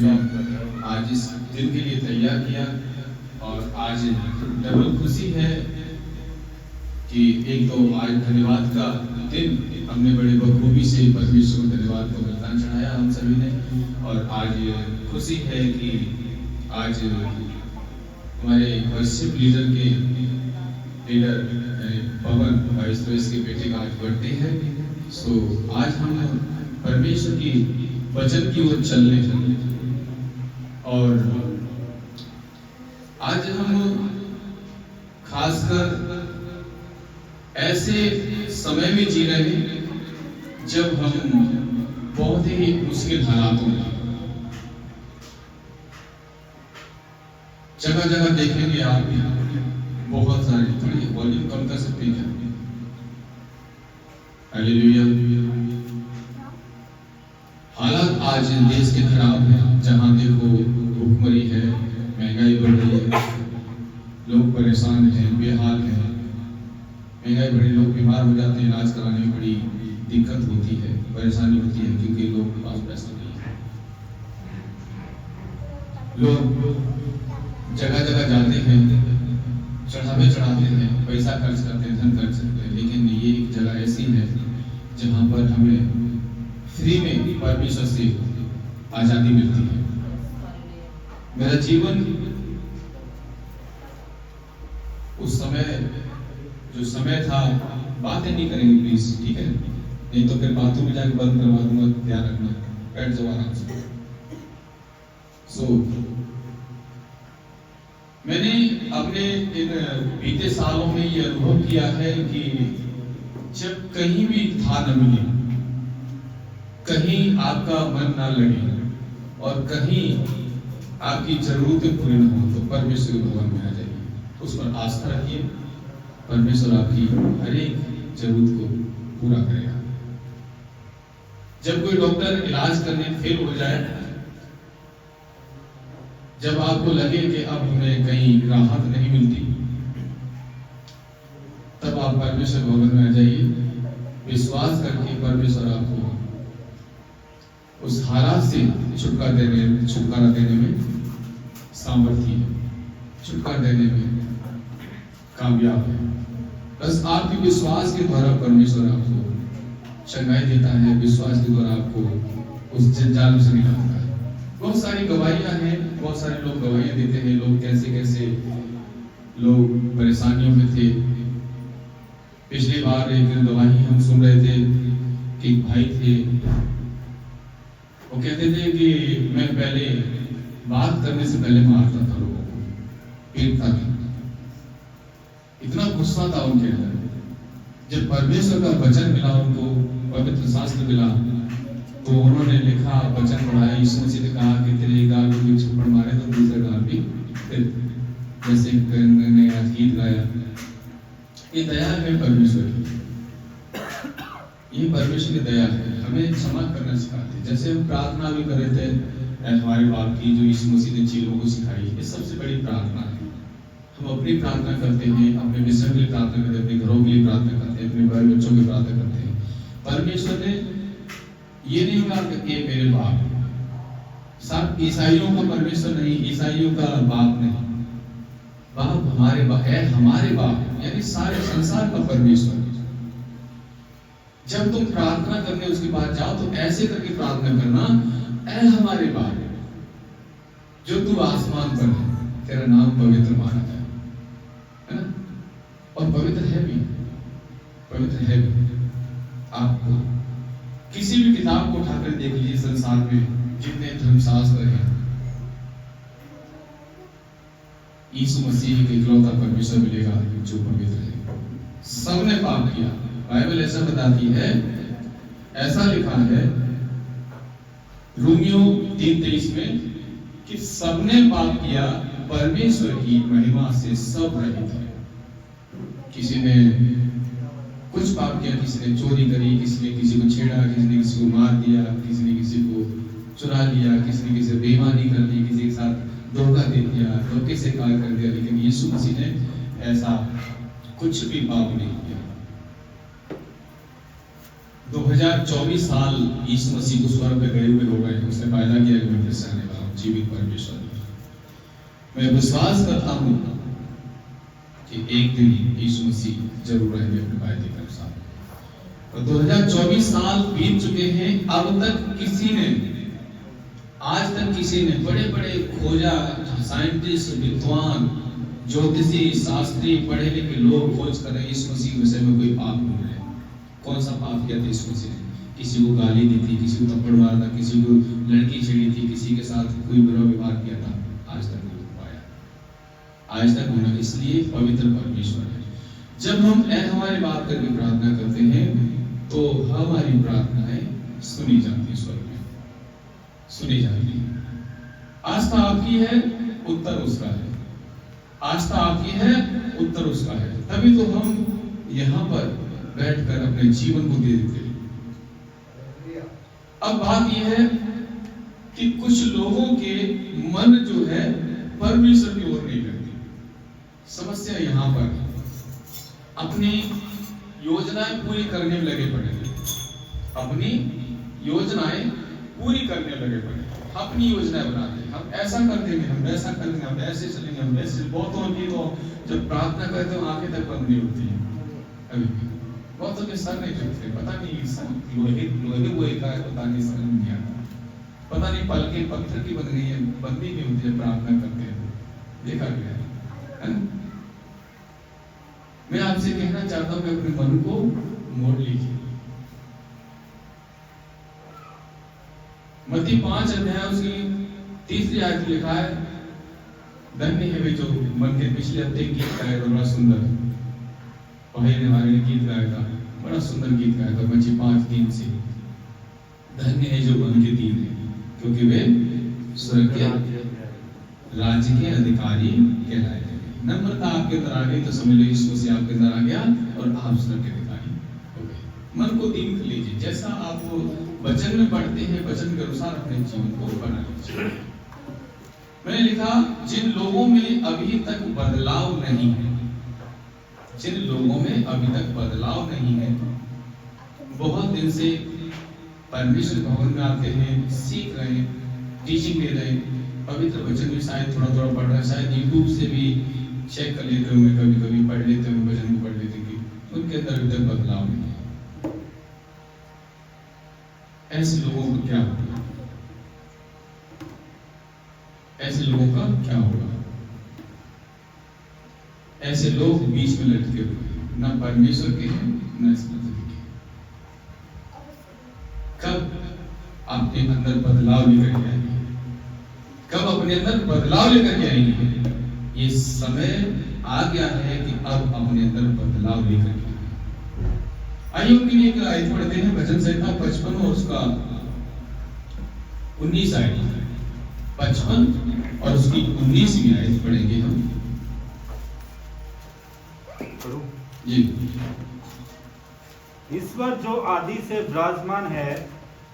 आज इस दिन के लिए तैयार किया और आज डबल खुशी है कि एक तो आज धन्यवाद का दिन हमने बड़े बखूबी से परमेश्वर को धन्यवाद का बलिदान चढ़ाया हम सभी ने, और आज खुशी है कि आज हमारे वर्शिप लीडर के लीडर पवन वाइस के बेटे का आज बर्थडे है। सो आज हम परमेश्वर की वचन की ओर चलने और आज हम खासकर ऐसे समय में जी रहे हैं जब हम बहुत ही मुश्किल हालातों में, जगह जगह देखेंगे आप बहुत सारे, थोड़ी वॉल्यूम कम कर सकते हैं क्या? हालेलुया। हालात आज देश के खराब है, जहां देखो भूखमरी है, महंगाई बढ़ रही है, लोग परेशान हैं, बेहाल हैं, महंगाई बढ़ी, लोग बीमार हो जाते हैं, इलाज कराने में बड़ी दिक्कत होती है, परेशानी होती है क्योंकि लोग के पास पैसा नहीं है। लोग जगह जगह जाते हैं, चढ़ावे चढ़ाते हैं, पैसा खर्च करते हैं, धन खर्च करते हैं, लेकिन ये एक जगह ऐसी है जहां पर हमें फ्री में परमेश्वर से आजादी मिलती है। मेरा जीवन उस समय जो समय था, बातें नहीं करेंगे प्लीज, ठीक है? नहीं तो फिर बातों में जाकर बंद करवा दूंगा, ध्यान रखना, बैठ जाओ आराम से। मैंने अपने इन बीते सालों में ये अनुभव किया है कि जब कहीं भी था न मिले, कहीं आपका मन ना लगे और कहीं आपकी जरूरतें पूरी न हो, तो परमेश्वर के भवन में आ जाइए, उस पर आस्था रखिए, परमेश्वर आपकी हर एक जरूरत को पूरा करेगा। जब कोई डॉक्टर इलाज करने फेल हो जाए, जब आपको लगे कि अब हमें कहीं राहत नहीं मिलती, तब आप परमेश्वर भवन में आ जाइए, विश्वास करके परमेश्वर आपको उस हालात से छुटकारा देने में सामर्थ्य है, छुटकारा देने में कामयाब है। बस आपके विश्वास के द्वारा परमेश्वर आपको चंगाई देता है, विश्वास के द्वारा आपको उस जंजाल से निकालता है। बहुत सारी गवाहियां हैं, बहुत सारे लोग गवाहियां देते हैं, लोग कैसे कैसे लोग परेशानियों में थे। पिछली बार एक गवाही हम सुन रहे थे कि एक भाई थे, वो कहते थे कि मैं पहले बात करने से पहले मारता था लोगों को, पीटता था, इतना गुस्सा था उनके अंदर। जब परमेश्वर का वचन मिला उनको, पवित्र शास्त्र मिला, तो उन्होंने लिखा, वचन पढ़ाया, यीशु मसीह ने कहा कि तेरे गाल को एक थप्पड़ मारे तो दूसरे गाल भी, जैसे नया गीत गाया। ये दया है परमेश्वर की, ये परमेश्वर की दया है, हमें क्षमा करना सिखाते हैं। जैसे हम प्रार्थना भी कर रहे थे हमारे बाप की, जो यीशु मसीह ने चीलों को सिखाई, ये सबसे बड़ी प्रार्थना है। हम अपनी प्रार्थना करते हैं, अपने विषय के लिए प्रार्थना करते हैं, अपने घरों के लिए प्रार्थना करते हैं, अपने बाल बच्चों की प्रार्थना करते हैं। परमेश्वर ने ये नहीं कहा कि ये मेरे बाप, सब ईसाइयों का परमेश्वर नहीं, ईसाइयों का बाप नहीं, बाप हमारे बाप है, हमारे बाप यानी सारे संसार का परमेश्वर। जब तुम प्रार्थना करने उसके बाद जाओ तो ऐसे करके प्रार्थना करना, ऐ हमारे बाप जो तू आसमान पर है, तेरा नाम पवित्र माना जाए, है ना? और पवित्र है भी, पवित्र है भी। आपको किसी भी किताब को उठाकर देख लीजिए, संसार में जितने धर्मशास्त्र हैं, यीशु मसीह के इकलौता परमेश्वर मिलेगा जो पवित्र है। सबने पाप किया, बाइबल ऐसा बताती है, ऐसा लिखा है रोमियो 3:23 में कि सबने पाप किया, परमेश्वर की महिमा से सब रहित है। किसी ने कुछ पाप किया, किसी ने चोरी करी, किसी ने किसी को छेड़ा, किसी ने किसी को मार दिया, किसी ने किसी को चुरा लिया, किसी ने किसी से बेईमानी कर दी, किसी के साथ धोखा दे दिया, धोखे से कार्य कर दिया, लेकिन यीशु मसीह ने ऐसा कुछ भी पाप नहीं किया। 2024 साल यीशु मसीह को स्वर्ग पे गए हुए हो गए, उसने वायदा किया कि मैं फिर से आने वाला हूं। और जीवित परमेश्वर है। मैं विश्वास करता हूँ कि एक दिन यीशु मसीह जरूर आएंगे अपने वायदे के अनुसार। और 2024 साल बीत चुके हैं, अब तक आज तक किसी ने बड़े बड़े खोजा, साइंटिस्ट, विद्वान, ज्योतिषी, शास्त्री, पढ़े लिखे लोग खोज कर रहे हैं यीशु मसीह के विषय में कोई पाप ढूंढ रहे हैं। कौन सा पाप किया था यीशु मसीह ने? किसी को गाली दी थी, किसी को थप्पड़ मारा था, किसी को लड़की छेड़ी थी, किसी के साथ कोई बुरा व्यवहार किया था? आज तक नहीं हो पाया। आज तक होना इसलिए पवित्र परमेश्वर है। जब हम हमारी बात करके प्रार्थना करते हैं तो हमारी प्रार्थनाएं सुनी जाती, स्वर्ग में सुनी जाती है। आस्था आपकी है, उत्तर उसका है। आस्था आपकी है, उत्तर उसका है। तभी तो हम यहाँ पर बैठकर अपने जीवन को दे देते हैं। अब बात यह है कि कुछ लोगों के मन जो है परमेश्वर की ओर नहीं करती। समस्या यहाँ पर अपनी योजनाएं पूरी करने में लगे पड़े हैं। अपनी योजनाएं पूरी करने लगे पड़े, अपनी योजना बनाते हैं। हम ऐसा कर देंगे, हम वैसा कर देंगे, हम ऐसे चलेंगे, हम वैसे। बहुतों की तो जब प्रार्थना करते हो आंखें तक बंद नहीं होती हैं। अभी बहुतों के सर नहीं झुकते, पता नहीं सर लोहे का है, पता नहीं समझ नहीं आता, पता नहीं पलकें पत्थर की बन गई है, बंदी नहीं होती है प्रार्थना करते हैं। देखा गया है ना? मैं आपसे कहना चाहता हूँ कि अपने मन को मोड़ लीजिए। मत्ती 5 अध्याय उसकी 3री आयत लिखा है, धन्य है वे जो मन के पिछले हफ्ते गीत गाए तो बड़ा सुंदर, भाई ने हमारे लिए गीत गाया था, बड़ा सुंदर गीत गाया था मत्ती 5:3 से। धन्य है जो मन के दीन है, क्योंकि वे स्वर्ग के राज्य के अधिकारी कहलाए जाएंगे। नम्रता आपके अंदर आ गई तो समझ लो यीशु मसीह आपके अंदर आ गया और आप स्वर्ग के अधिकारी हो गए। मन को दीन कर लीजिए, जैसा आप वचन में पढ़ते हैं वचन के अनुसार अपने जीवन को बना लीजिए। मैंने लिखा, जिन लोगों में अभी तक बदलाव नहीं है, जिन लोगों में अभी तक बदलाव नहीं है, बहुत दिन से परमेश्वर भवन में आते हैं, सीख रहे हैं, टीचिंग ले रहे हैं, पवित्र वचन भी शायद थोड़ा थोड़ा पढ़ रहे हैं, शायद यूट्यूब से भी चेक कर लेते हुए, कभी कभी पढ़ लेते हुए, वचन को पढ़ लेते हैं, उनके अंदर अभी तक बदलाव नहीं है। ऐसे लोगों को क्या होगा? ऐसे लोगों का क्या होगा? ऐसे लोग बीच में लटके हुए, ना परमेश्वर के हैं ना इस पृथ्वी के। कब अपने अंदर बदलाव लेकर के आएंगे? कब अपने अंदर बदलाव लेकर के आएंगे? ये समय आ गया है कि अब अपने अंदर बदलाव लेकर के आइए। उनके लिए एक आयत पढ़ते हैं, वचन संहिता 55 और उसका 19 आयत, 55 और उसकी 19वीं आयत पढ़ेंगे हम। जी। ईश्वर जो आदि से विराजमान है,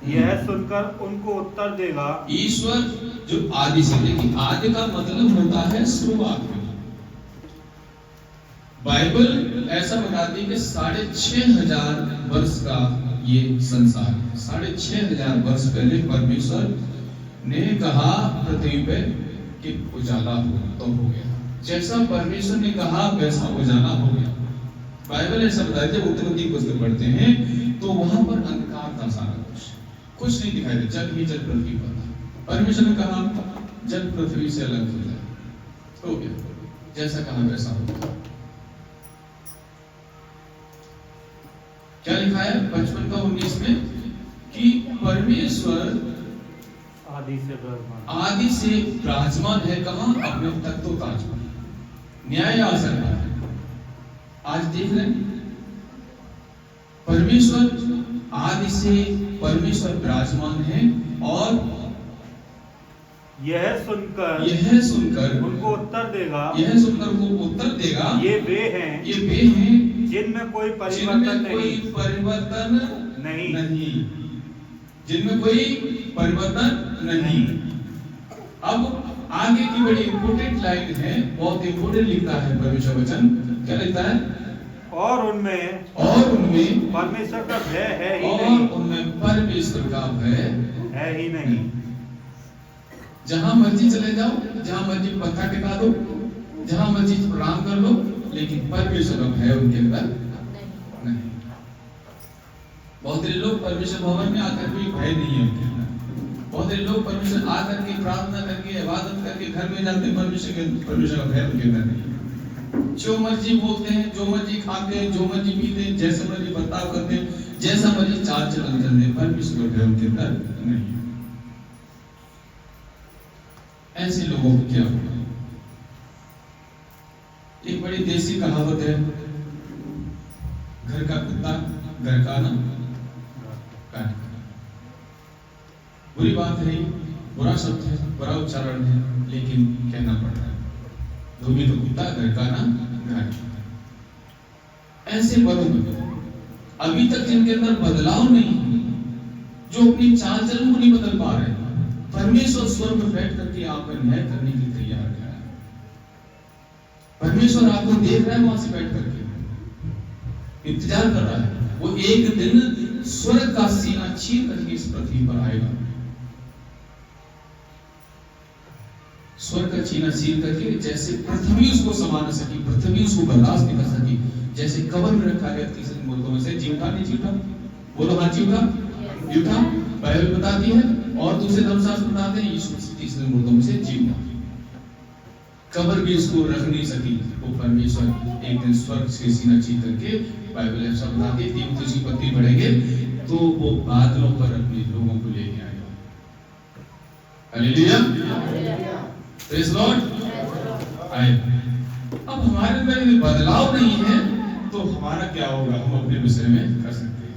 यह सुनकर उनको उत्तर देगा। ईश्वर जो आदि से, लेकिन आदि का मतलब होता है शुरुआत में। बाइबल ऐसा बताती है कि 6500 वर्ष का ये संसार है। 6500 वर्ष पहले परमेश्वर ने कहा पृथ्वी पे कि उजाला हो, तो हो गया। जैसा परमेश्वर ने कहा वैसा उजाला हो गया। बाइबल ऐसा बताती है, जब उत्पत्ति पुस्तक पढ़ते हैं तो वहां पर अंधकार था, सारा कुछ नहीं दिखाई दे, जल ही जल पृथ्वी पर था। परमेश्वर ने कहा जल पृथ्वी से अलग हो जाए, हो गया। जैसा कहा वैसा हो गया। क्या लिखा है 55 का 19 में कि परमेश्वर आदि से विराजमान है। कहां? अपने तख्तो ताज पर, न्याय आसन पर। आज देख रहे हैं परमेश्वर आदि से परमेश्वर विराजमान है और यह सुनकर उनको उत्तर देगा। यह सुनकर उनको उत्तर देगा, ये वे हैं जिनमें कोई परिवर्तन नहीं, जिनमें कोई परिवर्तन नहीं। अब आगे की बड़ी इंपोर्टेंट लाइन है, बहुत इंपोर्टेंट लिखता है परमेश्वर वचन। क्या लिखता है? और उनमें परमेश्वर का भय है ही और नहीं। उनमें परमेश्वर का भय है ही नहीं। जहां मर्जी चले जाओ, जहां मर्जी पत्थर टिका दो, जहां मर्जी प्रणाम कर लो, लेकिन परमेश्वर का भय उनके अंदर नहीं। बहुत सारे लोग परमेश्वर भवन में आकर भी भय नहीं है उनके अंदर। बहुत सारे लोग परमेश्वर आकर के प्रार्थना करके इबादत करके घर में जाते, परमेश्वर का भय उनके अंदर नहीं। जो मर्जी बोलते हैं, जो मर्जी खाते हैं, जो मर्जी पीते हैं, जैसे मर्जी बर्ताव करते हैं, जैसा मर्जी चाल चलन चलते हैं, परमेश्वर का भय उनके अंदर नहीं। ऐसे लोगों को क्या होगा? एक बड़ी देसी कहावत है, घर का कुत्ता घर का ना काट। बुरी बात है, बुरा शब्द है, बुरा उच्चारण है, लेकिन कहना पड़ रहा है, धोबी तो कुत्ता घर का ना घाट। ऐसे बड़ों में अभी तक जिनके अंदर बदलाव नहीं, जो अपनी चाल चलन को नहीं बदल पा रहे, परमेश्वर स्वर्ग में बैठ करके आपका न्याय करने के लिए तैयार है। परमेश्वर आपको देख रहा है, वहां से बैठ करके इंतजार कर रहा है। वो एक दिन स्वर्ग का सीना चीर करके इस पृथ्वी पर आएगा। स्वर्ग का सीना चीर करके, जैसे पृथ्वी उसको समा न सकी, पृथ्वी उसको बर्दाश्त नहीं कर सकी, जैसे कब्र में रखा गया तीसरे मुर्दों में से, जीवता नहीं जीवता, बोलो हाँ जीवता, जीवता बाइबल बताती है, और दूसरे धर्मशास्त्र बताते हैं यीशु मसीह तीसरे मुर्दों में से जीवता। कब्र भी उसको रख नहीं सकी, वो परमेश्वर एक दिन स्वर्ग से सीना चीर करके, बाइबल ऐसा बताती है, तीन की पत्ती बढ़ेंगे तो वो बादलों पर अपने लोगों को लेके आएगा। Hallelujah, praise Lord. आए अब हमारे अंदर यदि बदलाव नहीं है तो हमारा क्या होगा? हम अपने विषय में कर सकते हैं,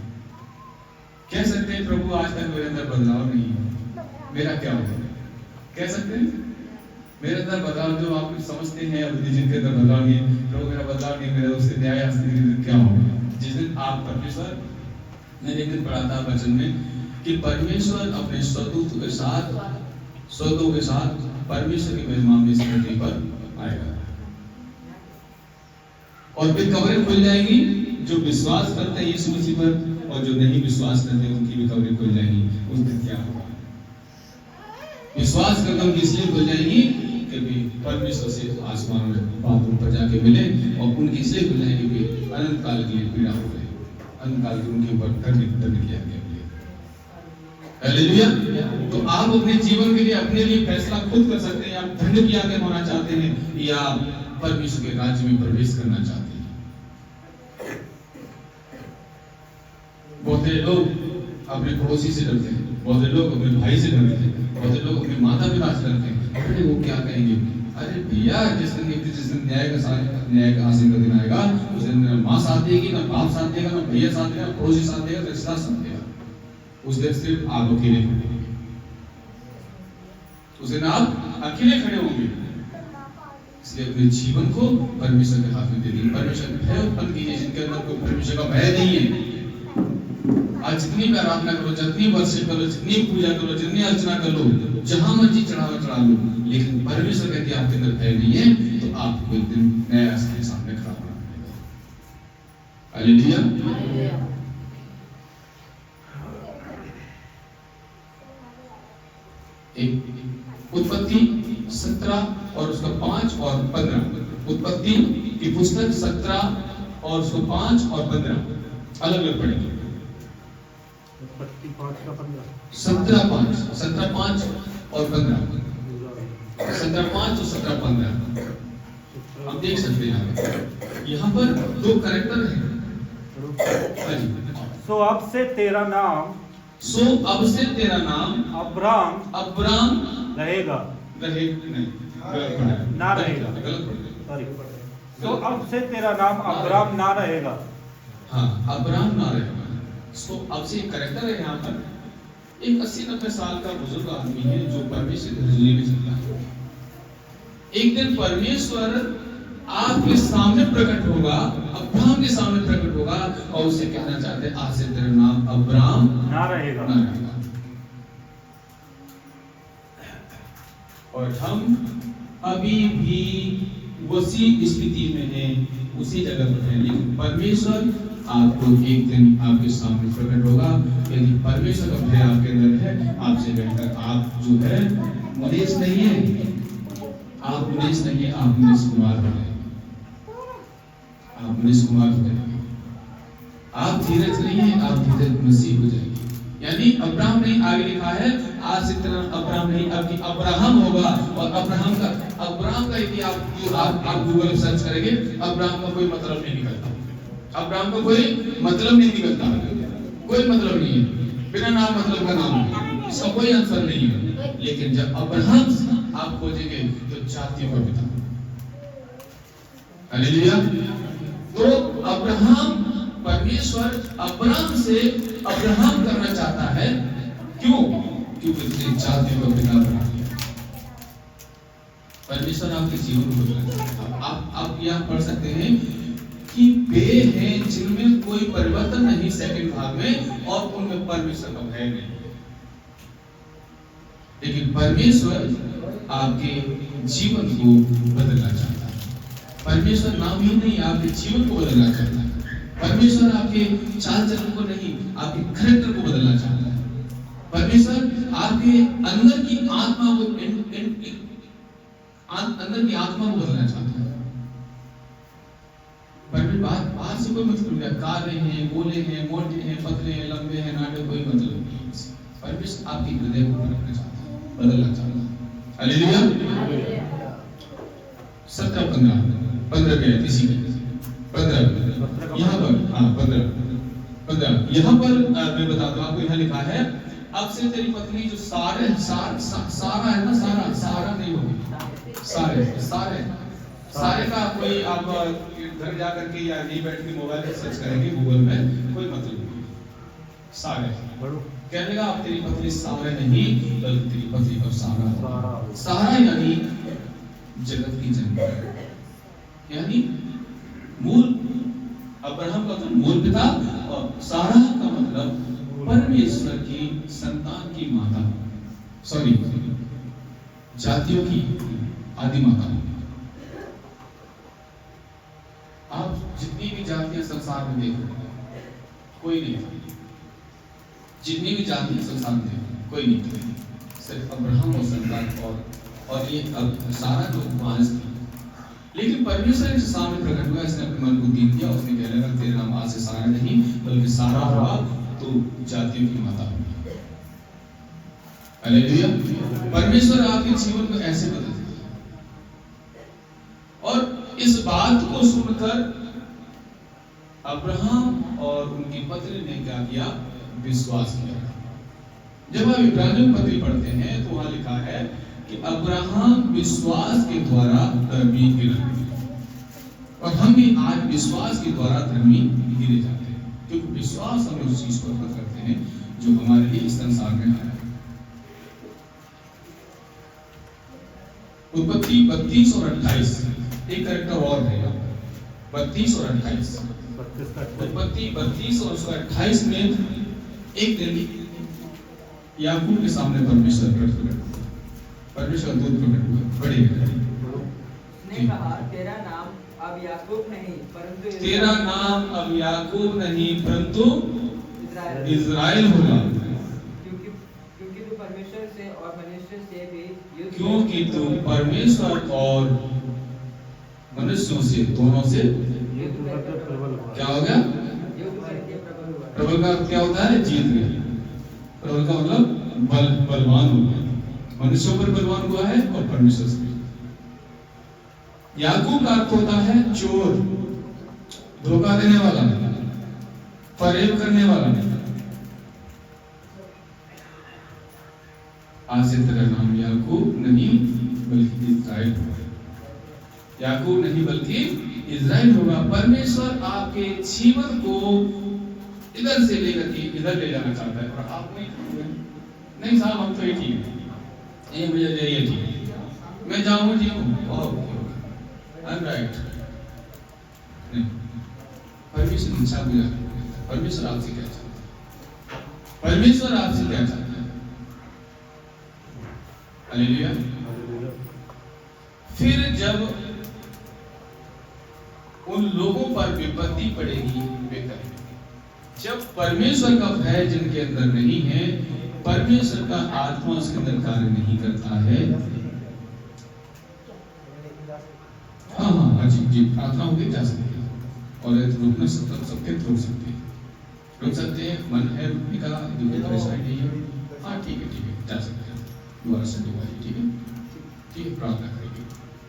कह सकते हैं प्रभु आज तक मेरे अंदर बदलाव नहीं है, मेरा क्या होगा? कह सकते हैं मेरे अंदर बदलाव, जो आप समझते हैं अभी जिनके अंदर बदलाव नहीं है, प्रभु मेरा बदलाव नहीं, मेरा उससे न्याय क्या होगा? जिस दिन आप परमेश्वर, मैंने एक दिन पढ़ा था वचन में कि परमेश्वर अपने स्वदूत के साथ, स्वदूतों के साथ परमेश्वर की महिमा में इस पृथ्वी पर आएगा, और फिर कब्रें खुल जाएंगी। जो विश्वास करते हैं यीशु मसीह पर, और जो नहीं विश्वास करते उनकी भी कब्रें खुल जाएंगी। उस दिन क्या होगा? विश्वास करते उनकी इसलिए खुल जाएंगी क्योंकि परमेश्वर से आसमान में बादलों पर जाके मिले, और उनकी इसलिए खुल जाएंगी कि अनंत काल के लिए पीड़ा हो गई, अनंत काल के उनके ऊपर दंड किया गया। हालेलुया। तो आप अपने जीवन के लिए, अपने लिए फैसला खुद कर सकते हैं, आप दंड किया के होना चाहते हैं या परमेश्वर के राज्य में प्रवेश करना चाहते हैं। बहुत से लोग अपने पड़ोसी से डरते हैं, बहुत से लोग अपने भाई से डरते हैं, बहुत से लोग अपने माता पिता से डरते हैं। अरे वो क्या कहेंगे? अरे भैया, जिस दिन न्याय का आसन का दिन आएगा, उस दिन ना माँ साथ देगी, ना बाप साथ देगा, ना भैया साथ देगा, पड़ोसी साथ देगा, रिश्तेदार साथ देगा। उस दिन सिर्फ आप अकेले खड़े होंगे, उस दिन आप अकेले खड़े होंगे। इसलिए अपने जीवन को परमेश्वर के हाथ में दे दीजिए, परमेश्वर का भय उत्पन्न कीजिए। जिनके अंदर कोई परमेश्वर का भय नहीं है, आज जितनी भी आराधना करो, जितनी वर्शिप करो, जितनी पूजा करो, जितनी अर्चना करो, जहां मर्जी चढ़ावा चढ़ा लो, लेकिन परमेश्वर कहते हैं आपके अंदर भय नहीं है, तो आपको एक दिन नया आसमान सामने खड़ा होना पड़ेगा। हालेलुया। उत्पत्ति 17 और उसका 5 और 15, उत्पत्ति की पुस्तक 17 और उसको 5 और 15 अलग अलग पढ़ेंगे। उत्पत्ति 5 का 15, 17 5 और 15, 17 5 और 17 15 आप देख सकते हैं। यहाँ पर दो कैरेक्टर हैं। सो अब से तेरा नाम अब्राम रहेगा, ना रहेगा। सॉरी, तो अब से तेरा नाम अब्राम ना रहेगा। हाँ, अब्राम ना रहेगा। सो अब से एक कैरेक्टर है यहाँ पर। एक 80-90 साल का बुजुर्ग आदमी है जो परमेश्वर की हजूरी में चलता है। एक दिन परमेश्वर आपके सामने प्रकट होगा, अब्राम के सामने प्रकट होगा, और उसे कहना चाहते हैं आज से तेरा नाम अब्राम ना रहेगा। और हम अभी भी उसी स्थिति में हैं, उसी जगह पर हैं, लेकिन परमेश्वर आपको एक दिन आपके सामने प्रकट होगा। यदि परमेश्वर का भय आपके अंदर है, आपसे बेहतर आप जो है मुनीश नहीं है, आप मुनीश नहीं है, आप मुनीश कुमार हो जाएंगे, आप मुनीश कुमार हो जाएंगे। आप धीरज नहीं है, आप धीरज मसीह हो जाएंगे। यानी अब्राहम नहीं, आगे लिखा है आज से तेरा अब्राहम नहीं अब अब्राहम होगा। और अब्राहम का यदि आप गूगल सर्च करेंगे, अब्राहम का कोई मतलब नहीं निकलता, अब्राहम का कोई मतलब नहीं निकलता, कोई मतलब नहीं है, बिना नाम मतलब का नाम है, इसका कोई आंसर नहीं है। लेकिन जब अब्राहम आप खोजेंगे तो जातियों का पिता, हालेलुया। तो अब्राहम, परमेश्वर अब्राहम से अब्राहम करना चाहता है, क्यों? क्योंकि उसने जातियों का पिता बना दिया। परमेश्वर आपके जीवन को बदलना चाहता है। आप यहाँ पढ़ सकते हैं कि वे हैं जिनमें कोई परिवर्तन नहीं, सेकंड भाग में, और उनमें परमेश्वर का भय नहीं। लेकिन परमेश्वर आपके जीवन को बदलना चाहता है। परमेश्वर नाम ही नहीं, आपके जीवन को बदलना चाहता है। परमेश्वर आपके चाल चलन को नहीं, आपके कैरेक्टर को बदलना चाहता है। परमेश्वर आपके अंदर की आत्मा को अंदर की आत्मा को बदलना चाहता है। परमेश्वर बात से कोई मतलब नहीं, काले हैं, गोले हैं, मोटे हैं, पतले हैं, लंबे हैं, नाटे, कोई मतलब नहीं। परमेश्वर आपके हृदय को बदलना चाहता है, बदलना चाहता है। हालेलुया। 17-15 के इसी 15 यहाँ पर, हाँ 15 यहाँ पर मैं बताता हूँ आपको। यहाँ लिखा है अब से तेरी पत्नी जो सारा है ना, सारा नहीं होगी, सारे का कोई आप घर जा करके या नहीं बैठ के मोबाइल पे सर्च करेंगे गूगल में, कोई मतलब नहीं। सारे कहने लगा अब तेरी पत्नी सारे नहीं बल्कि तेरी पत्नी पर सारा यानी जगत की जनता, यानी मूल अब्राहम का तो मूल पिता, और सारा का मतलब परमेश्वर की संतान की माता, सॉरी जातियों की आदि माता। आप जितनी भी जातियां संसार में देख रहे हैं, कोई नहीं, जितनी भी जातियां संसार में देख रहे हैं, कोई नहीं, सिर्फ अब्राहम और संतान और ये सारा जो मानस थी। लेकिन परमेश्वर के सामने प्रकट हुआ, इसने अपने मन को दीन दिया, उसने कहने लगा तेरा नाम आज से सारा नहीं बल्कि सारा होगा, तो जातियों की माता होगी। हालेलुया। परमेश्वर आपके जीवन को ऐसे बदल दिया। और इस बात को सुनकर अब्राहम और उनकी पत्नी ने क्या किया? विश्वास किया। जब आप इब्रानियों पत्री पढ़ते हैं तो वहां लिखा है कि अब्राहम विश्वास के द्वारा धर्मी गिरा, और हम भी आज विश्वास के द्वारा धर्मी गिरे जाते हैं, क्योंकि विश्वास हम उस चीज को अर्पित करते हैं जो हमारे लिए इस संसार में आया है। उत्पत्ति 32 और 28 एक कैरेक्टर और है, 32 और 28। उत्पत्ति 32 और 28 में एक दिन याकूब के सामने परमेश्वर दूत प्रकट हुआ, बड़े ने कहा तेरा नाम अब याकूब नहीं परंतु इज़राइल होगा, क्योंकि तू परमेश्वर से और मनुष्य से भी युद्ध, क्योंकि तू परमेश्वर और मनुष्यों से दोनों से क्या हो गया? प्रबल का क्या होता है? जीत गया। प्रबल का मतलब बलवान हो गया, मनुष्यों पर बलवान हुआ है और परमेश्वर से। याकूब का अर्थ होता है चोर, धोखा देने वाला, फरेब करने वाला। आज से तेरा नाम याकूब नहीं बल्कि इज़राइल होगा। याकूब नहीं बल्कि इज़राइल होगा। परमेश्वर आपके जीवन को इधर से लेकर के इधर ले जाना चाहता है, और आप नहीं साहब हम तो ये ठीक है, ये मुझे ये ठीक है, मैं जाऊँ जी हूँ राइट नहीं। परमेश्वर इच्छा बुझा, परमेश्वर आपसे क्या चाहता है? परमेश्वर आपसे क्या चाहता है? हालेलुया। फिर जब उन लोगों पर विपत्ति पड़ेगी वे कहेंगे, जब परमेश्वर का भय जिनके अंदर नहीं है परमेश्वर का आत्मा उसके अंदर कार्य नहीं करता है। हाँ जी प्रार्थना होगी, जा सकती है, और रोकना सबके रोक सकते हैं, मन है रुकने का, जो कोई परेशानी नहीं है, हाँ ठीक है जा सकते हैं, दोबारा से दोबारा, ठीक है प्रार्थना करेंगे,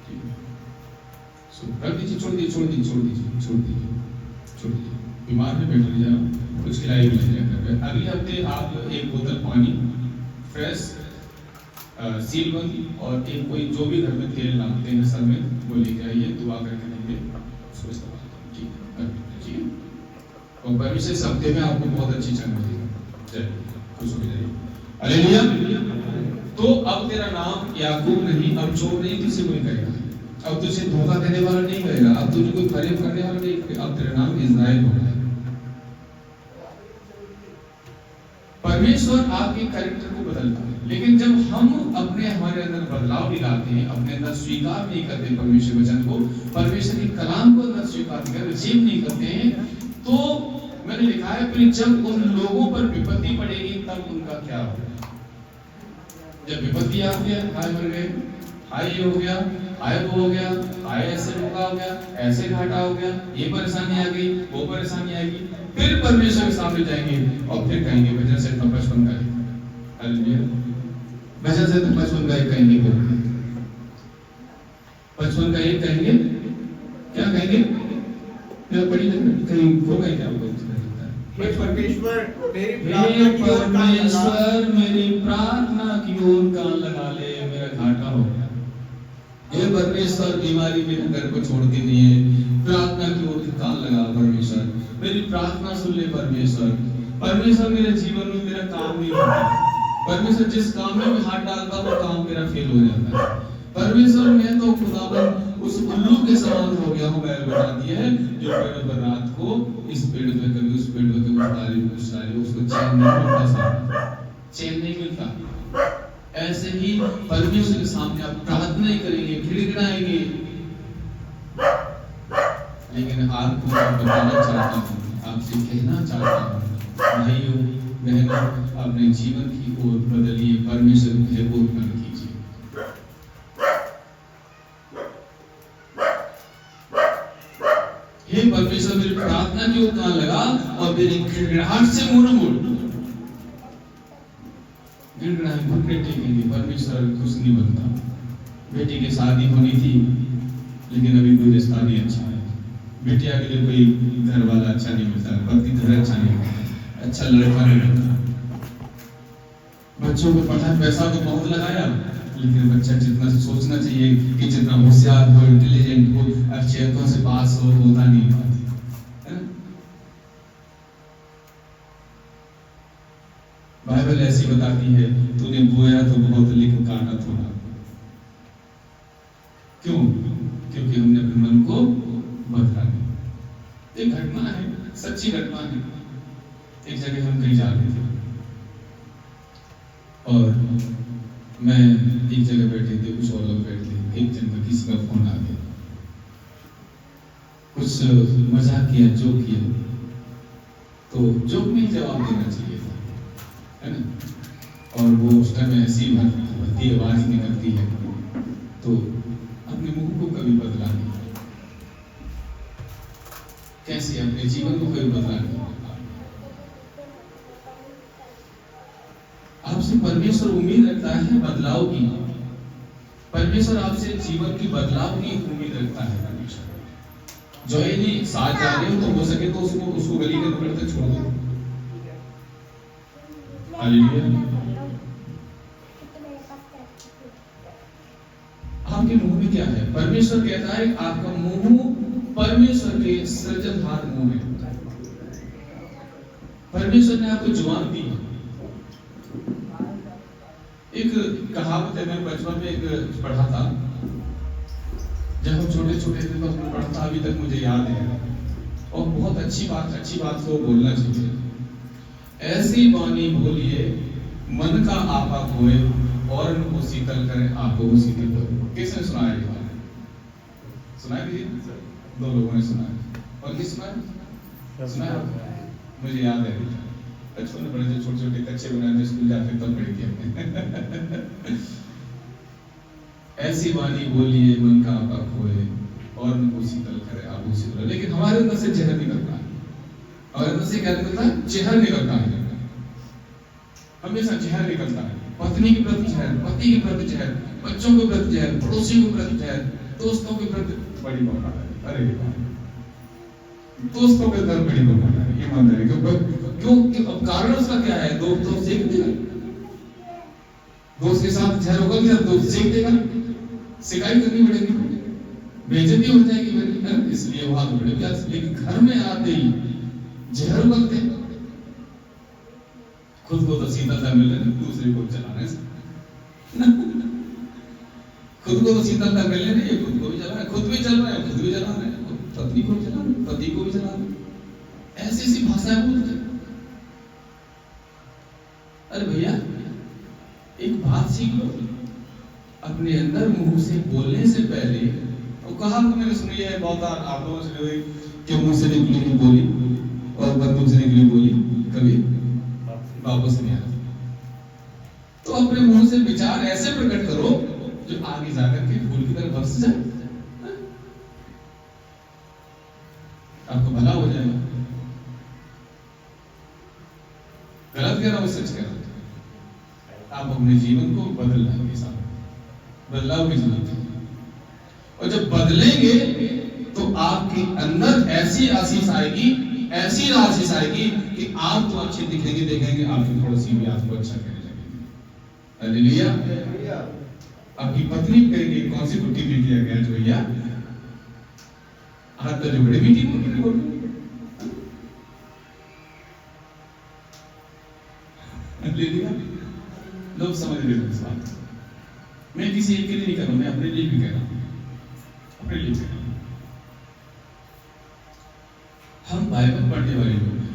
ठीक है। रख दीजिए, छोड़ दीजिए, बीमार में बैठ जाओ, कुछ खिलाई अगले हफ्ते आप एक बोतल पानी फ्रेश सील बंद और एक कोई जो भी घर में तेल लाते हैं सर में वो लेके आइए, दुआ करके देंगे उसको इस्तेमाल करें, ठीक है। और परमेश्वर इस हफ्ते में आपको बहुत अच्छी चंगा देगा, खुश हो जाइए, हालेलुया। तो अब तेरा नाम याकूब नहीं, अब चोर नहीं किसी को नहीं करेगा, अब तुझे धोखा देने वाला नहीं करेगा, अब तुझे कोई फरेब करने वाला नहीं, अब तेरा नाम इज़राइल होगा। परमेश्वर आपके कैरेक्टर को बदलता है, लेकिन जब हम हमारे अंदर बदलाव नहीं लाते हैं, अपने अंदर स्वीकार नहीं करते परमेश्वर वचन को, परमेश्वर के कलाम को अंदर स्वीकार कर रिसीव नहीं करते हैं, तो मैंने लिखा है फिर जब उन लोगों पर विपत्ति पड़ेगी तब उनका क्या होगा। जब विपत्ति आ गया, हाय मर गए, हाय ये हो गया, हाय वो हो गया, हाय ऐसे धोखा हो गया, ऐसे घाटा हो गया, ये परेशानी आ गई, वो परेशानी आएगी, फिर परमेश्वर के सामने जाएंगे और फिर कहेंगे भजन से 55 का, हालेलुया, भजन से 55 का कहेंगे, 55 का एक कहेंगे, क्या कहेंगे, क्या बड़ी कहीं होगा क्या परमेश्वर मेरी प्रार्थना की ओर कान लगा ले, मेरा घाटा हो गया। ये परमेश्वर बीमारी मेरे घर को छोड़ती नहीं है, प्रार्थना की ओर कान लगा परमेश्वर, मेरी प्रार्थना सुन ले परमेश्वर मेरे जीवन में मेरा काम नहीं होता, परमेश्वर जिस काम में मैं हाथ डालता हूँ वो काम मेरा फेल हो जाता है, परमेश्वर मैं तो खुदावन उस उल्लू के समान हो गया हूँ, बैल बना दिया है जो पेड़ पर रात को इस पेड़ पे कभी उस पेड़ पे कभी उस तारी उसको चैन नहीं मिलता, चैन नहीं मिलता। ऐसे ही परमेश्वर के सामने आप प्रार्थना ही करेंगे, गिड़गिड़ाएंगे, लेकिन आपको बताना चाहता हूँ, आपसे कहना चाहता हूँ, भाइयों बहनों, अपने जीवन की ओर बदलिए, परमेश्वर की ओर मन कीजिए। हे परमेश्वर मेरी प्रार्थना की ओर कान लगा और मेरी गिड़गिड़ाहट से मुड़ घुटने टेकेंगे, परमेश्वर कुछ नहीं बनता। बेटी की शादी होनी थी लेकिन अभी कोई रिश्ता नहीं अच्छा है, बेटिया के लिए कोई घर वाला अच्छा नहीं मिलता, पति घर अच्छा नहीं मिलता, अच्छा लड़का नहीं मिलता, बच्चों को पढ़ा पैसा तो बहुत लगाया, लेकिन बच्चा जितना सोचना चाहिए कि जितना होशियार हो, इंटेलिजेंट हो, अच्छे अंकों से पास हो, होता नहीं है। बाइबल ऐसी बताती है, तूने बोया तो बहुत लेकिन काटा थोड़ा। क्यों? क्योंकि हमने अपने मन को बदला नहीं। एक घटना है, सच्ची घटना है। एक जगह हम कहीं जा रहे थे और मैं एक जगह बैठे थे, कुछ और लोग बैठे थे, एक जन का किसी का फोन आ गया, कुछ मजाक किया, जोक किया, तो जोक में जवाब देना चाहिए था, है ना? और वो उस टाइम ऐसी भद्दी आवाज निकलती है, तो अपने मुंह को कभी बदला नहीं, कैसे अपने जीवन को कभी बदला नहीं। आपसे परमेश्वर उम्मीद रखता है बदलाव की, परमेश्वर आपसे जीवन की बदलाव की उम्मीद रखता है। परमेश्वर जो है नहीं साथ जा रहे हो तो हो सके तो उसको गली के नुक्कड़ तक छोड़ दो। हालेलुया। आपके मुंह में क्या है? परमेश्वर कहता है आपका मुंह परमेश्वर के सृजनहार मुंह है। परमेश्वर ने आपको जुबान दी है। एक कहावत है, मैं बचपन में एक पढ़ा था, जब हम छोटे छोटे थे तो हमने पढ़ा था, अभी तक मुझे याद है, और बहुत अच्छी बात को बोलना चाहिए। ऐसी वाणी बोलिए मन का आपा खोए और उनको शीतल करे आपको शीतल करो। किसने सुनाया ये बात? सुनाया किसी? दो लोगों ने सुनाया। और किस सुनाया? सुनाया मुझे याद है। बचपन में बड़े थे, छोटे छोटे कच्चे बनाने स्कूल जाते तब पढ़ी थी हमने। ऐसी वाणी बोलिए मन का आपा खोए और न को शीतल करे आबू शीतल। लेकिन हमारे अंदर से जहर निकलता है, हमारे अंदर से क्या निकलता है? जहर निकलता है, हमेशा जहर निकलता है। पत्नी के प्रति जहर, पति के प्रति जहर, बच्चों के प्रति जहर, पड़ोसियों के प्रति जहर, दोस्तों के प्रति बड़ी बौखलाहट है। अरे दोस्तों के दर बड़ी बौखलाहट है, ईमानदारी क्यों? अब कारण उसका क्या है? दोस्त तो सेक देगा, दोस्त के साथ जहर होगा क्या? दोस्त सेक देगा, शिकायत करनी पड़ेगी, बेइज्जती हो जाएगी मेरी, है ना? इसलिए वहां तो बड़े प्यार से। लेकिन घर में आते ही जहर उगलते हैं। खुद को तो शीतलता मिल रही है, दूसरे को चला रहे हैं। खुद को तो शीतलता मिल रही है, खुद को भी चला रहे हैं, खुद भी चल रहे हैं, खुद भी चला रहे हैं, पत्नी को भी चला रहे हैं, पति को भी चला रहे हैं। ऐसी ऐसी भाषाएं बोलते हैं। अरे भैया एक बात सीख लो, अपने अंदर मुंह से बोलने से पहले, और कहा तो मैंने सुनी है बहुत आप लोगों से, क्यों मुंह से निकली नहीं बोली और बंदूक से निकली बोली कभी वापस नहीं आती। तो अपने मुंह से विचार ऐसे प्रकट करो जो आगे जाकर के फूल की तरह बरस जाए, आपको भला हो जाएगा। गलत कह रहा हूं, सच कह रहा हूं। आप अपने जीवन को बदल लाएंगे, साहब बदलाव की जरूरत है। और जब बदलेंगे तो आपके अंदर ऐसी आशीष आएगी, ऐसी आशीष आएगी कि आप तो अच्छे दिखेंगे, देखेंगे आपकी पड़ोसी भी आपको अच्छा कहने लगेंगे। हालेलुया। आपकी पत्नी कहेगी कौन सी कुट्टी पी किया गया जो भैया हाथ तो बड़े मीठी बोल। हालेलुया। लोग समझ रहे हैं इस बात। मैं किसी एक के लिए नहीं कर रहा हूं, मैं अपने लिए भी कह रहा हूं, अपने लिए कह रहा हूं। हम बाइबल पढ़ने वाले लोग हैं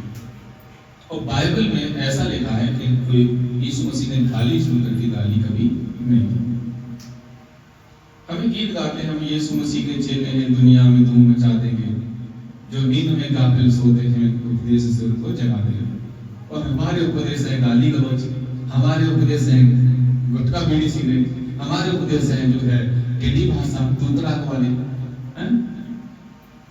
और बाइबल में ऐसा लिखा है कि कोई यीशु मसीह ने गाली सुनकर के गाली कभी नहीं। हमें गीत गाते हैं, हम यीशु मसीह के चेले हैं, दुनिया में धूम मचा देंगे, जो नींद में गाफिल सोते हैं उपदेश से उनको जगा देंगे। और हमारे उपदेश है गाली गलौज, हमारे उपदेश है गुटखा बीड़ी सिगरेट, हमारे उपदेश है जो है टेढ़ी भाषा तूतराक वाली, हैं?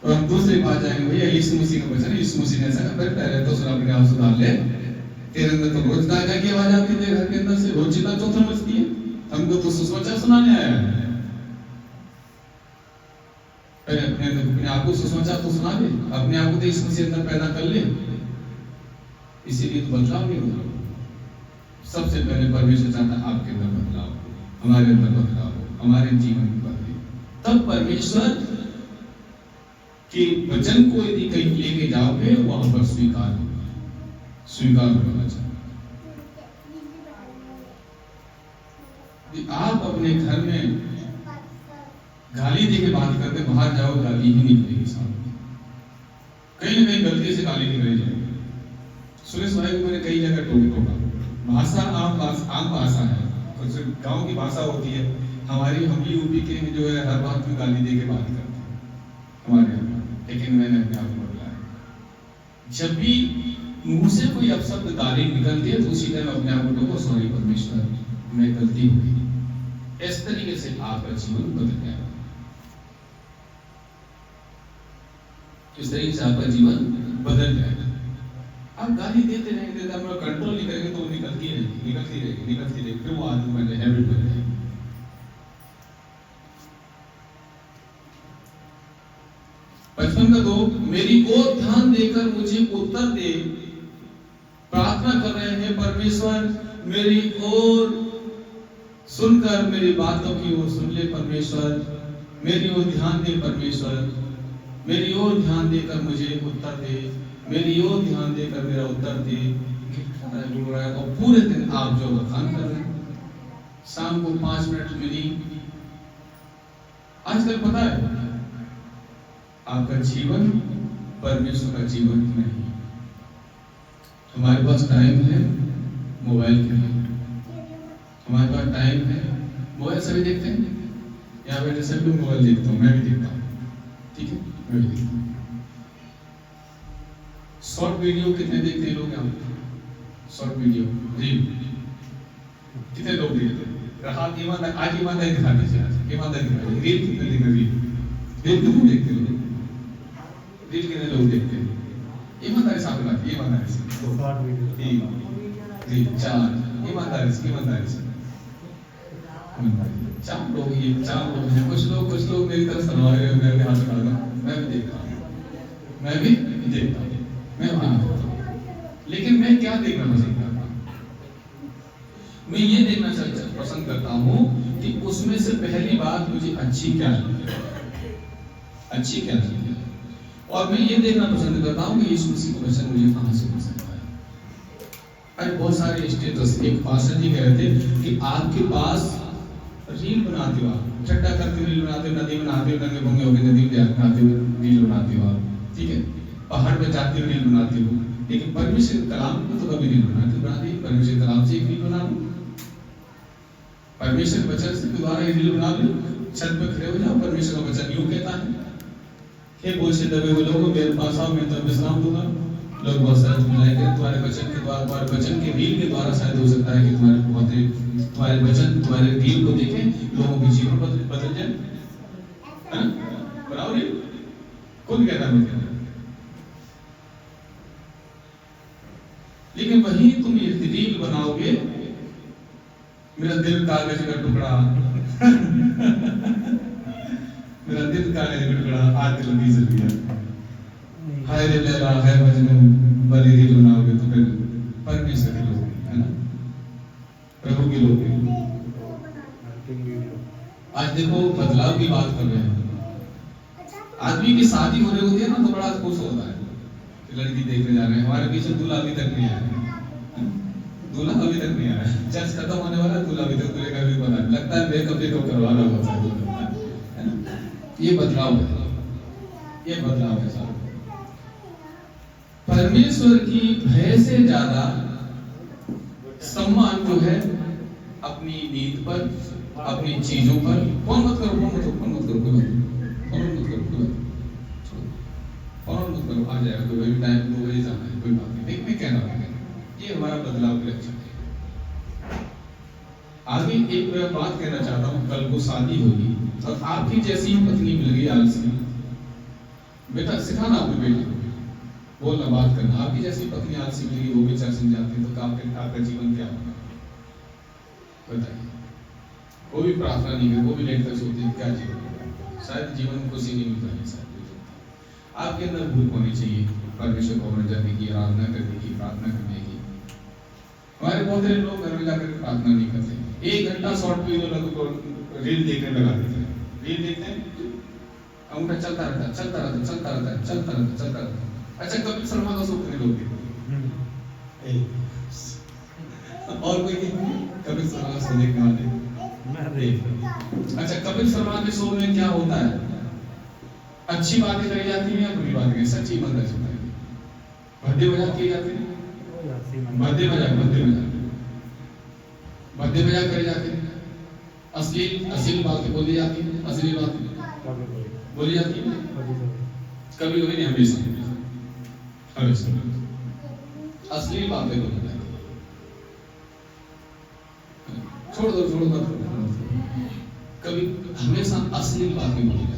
और हम दूसरे पास जाएंगे, भैया यीशु मसीह का वचन है, यीशु मसीह ने ऐसा कहा, पहले तो सुन अपने आप सुधार ले, तेरे अंदर तो रोज गाय की आवाज आती है, घर के अंदर से रोज चिल्ला चौथा मचती है, हमको तो सुसमाचार सुनाने आया है। पहले अपने आप को सुसमाचार तो सुना दे, अपने आप को तो यीशु मसीह अंदर पैदा कर ले, इसीलिए तो बदलाव नहीं होगा। सबसे पहले परमेश्वर चाहता है आपके अंदर बदलाव, हमारे अंदर बदलाव, हमारे जीवन में बदले, तब परमेश्वर के वचन को यदि कहीं लेके जाओगे वहां पर स्वीकार होना चाहिए। आप अपने घर में गाली देके बात करते, बाहर जाओ गाली ही निकलेगी सामने, कहीं ना कहीं गलती से गाली निकल जाएगी। सुरेश भाई को मैंने कई जगह टोका, भाषा आम भाषा है, गांव की भाषा होती है हमारी। हम यूपी के जो है हर बात में गाली देके बात करते हैं हमारे यहाँ, लेकिन मैंने अपने आप को बदला है। जब भी मुंह से कोई अपशब्द गाली निकलती है तो उसी टाइम अपने आप को टोको, सॉरी परमेश्वर मैं गलती हो गई। इस तरीके से आपका जीवन बदल जाएगा, इस तरीके से आपका जीवन बदल जाएगा। आप गाली देते रहेंगे, आप कंट्रोल नहीं करेंगे तो वो निकलती रहेगी, फिर वो आदत बन जाए, हैबिट बन जाएगी। बचपन का दो मेरी ओर ध्यान देकर मुझे उत्तर दे, प्रार्थना कर रहे हैं परमेश्वर मेरी ओर सुनकर मेरी बातों की ओर सुन ले परमेश्वर, मेरी ओर ध्यान दे परमेश्वर, मेरी ओर ध्यान देकर मुझे उत्तर दे, मेरी ओर ध्यान देकर मेरा उत्तर दे। और पूरे दिन आप जो बखान कर रहे हैं, शाम को 5 मिनट मिली। आजकल पता है आपका जीवन परमेश्वर का जीवन नहीं। हमारे पास टाइम है मोबाइल के लिए, हमारे पास टाइम है मोबाइल, सभी देखते हैं, यहाँ बैठे सभी लोग मोबाइल देखता हूँ, मैं भी देखता हूँ, ठीक है, मैं भी देखता हूँ। शॉर्ट वीडियो कितने देखते हैं लोग यहाँ? शॉर्ट वीडियो रील कितने लोग देखते हैं? आप ईमानदार आज ईमानदारी दिखा दीजिए, आज ईमानदारी दिखा दीजिए। रील कितने देखते हैं? रील कितने देखते हैं? रील कितने लोग देखते हैं? ईमानदारी से आपकी बात, ईमानदारी से रील 4 ईमानदारी से चार लोग, ये 4 लोग हैं। कुछ लोग मेरी तरफ सलवा रहे हैं, मेरे हाथ उठा रहा, मैं भी देख रहा हूँ, मैं भी देखता हूँ, मैं भी देखता हूँ। लेकिन मैं क्या देखना पसंद करता हूँ? मैं ये देखना पसंद करता हूँ कि उसमें से पहली बात मुझे अच्छी क्या लगी, अच्छी क्या लगी, और मैं ये देखना पसंद करता हूँ कि यीशु मसीह का वचन मुझे कहाँ से मिल सकता है। अरे बहुत सारे स्टेटस, एक पास्टर जी कह रहे थे कि आपके पास रील बनाते हो, आप ठट्टा करते हो, रील बनाते हो, नदी में नहाते हो, नंगे भंगे होकर नदी में नहाते हो, रील बनाते हो आप, ठीक है, पहाड़ पे जाते हो, रील बनाते हो। लेकिन परमेश्वर के कलाम को तो कभी रील बना दी, परमेश्वर के कलाम से एक रील बना लो, परमेश्वर के वचन से दोबारा रील बना लो, छत पे खड़े हो जाओ, परमेश्वर का वचन यूं कहता है, हे बोझ से दबे हुए लोगों मेरे पास आओ, मैं तुम्हें विश्राम दूंगा। लोग बहुत सारे बुलाएंगे तुम्हारे वचन के द्वारा, तुम्हारे वचन के रील के द्वारा शायद हो सकता है कि तुम्हारे वचन, तुम्हारे रील को देखें लोगों के जीवन बदल जाए, है ना? बनाओ रील, कौन कहता है? लेकिन वही तुम ये रील बनाओगे, मेरा दिल कागज का टुकड़ा मेरा दिल कागज का टुकड़ा आज दिल भी जल गया, हाय रे लैला हाय मजनू, बड़ी रील बनाओगे तो फिर परमेश्वर के लोग, है ना, प्रभु के लोग। आज देखो बदलाव की बात कर रहे हैं। आदमी की शादी होने होती है ना तो बड़ा खुश होता है, लड़की देखने जा रहे हैं, हमारे पीछे दूल्हा अभी तक नहीं आया, दूल्हा अभी तक नहीं आया, चर्च खत्म होने वाला, दूल्हा अभी तक दूल्हे का भी पता लगता है, मेकअप देखो करवाना होता है ना। ये बदलाव है, ये बदलाव है साहब। परमेश्वर की भय से ज्यादा सम्मान जो है अपनी नीति पर, अपनी चीजों पर, फोन मत करो, आ जाएगा कोई टाइम 2 बजे जाना है, कोई बात नहीं, देखने क्या ना, ये हमारा बदलाव के लक्षण है। आगे एक बात कहना चाहता हूँ, कल को शादी होगी और आपकी जैसी पत्नी मिल गई आलसी, बेटा सिखाना अपने बेटे को बोलना, बात करना। आपकी जैसी पत्नी आलसी मिलेगी, वो भी चर्च में जाती है, तो आपका जीवन क्या होगा बताइए? वो भी प्रार्थना नहीं करे, वो भी लेट तक सोती है, क्या जीवन होगा? शायद जीवन में खुशी नहीं मिलता है। शायद आपके अंदर भूख होनी चाहिए परमेश्वर को जाने की, आराधना करने की, प्रार्थना करने की। हमारे बहुत सारे लोग घर में जाकर प्रार्थना नहीं करते, 1 घंटा शॉर्ट वीडियो रील देखने लगा देते हैं, रील देखते हैं, अंगूठा चलता रहता है, चलता रहता है, चलता रहता है, चलता रहता है, चलता रहता है। अच्छा, कपिल शर्मा का शो कितने लोग देखते हैं? और कोई कपिल शर्मा का शो देखने वाले? अच्छा, कपिल शर्मा के शो में क्या होता है? अच्छी बातें करी जाती हैं या बुरी बातें? सच्ची मंदिर से भद्दे मजाक किए जाते हैं, भद्दे मजाक करे जाते हैं, असली बातें बोली जाती है, असली बातें बोली जाती है, कभी कभी नहीं, हमेशा असली बातें बोली जाती है। छोड़ दो, कभी हमेशा असली बातें बोली जाती है।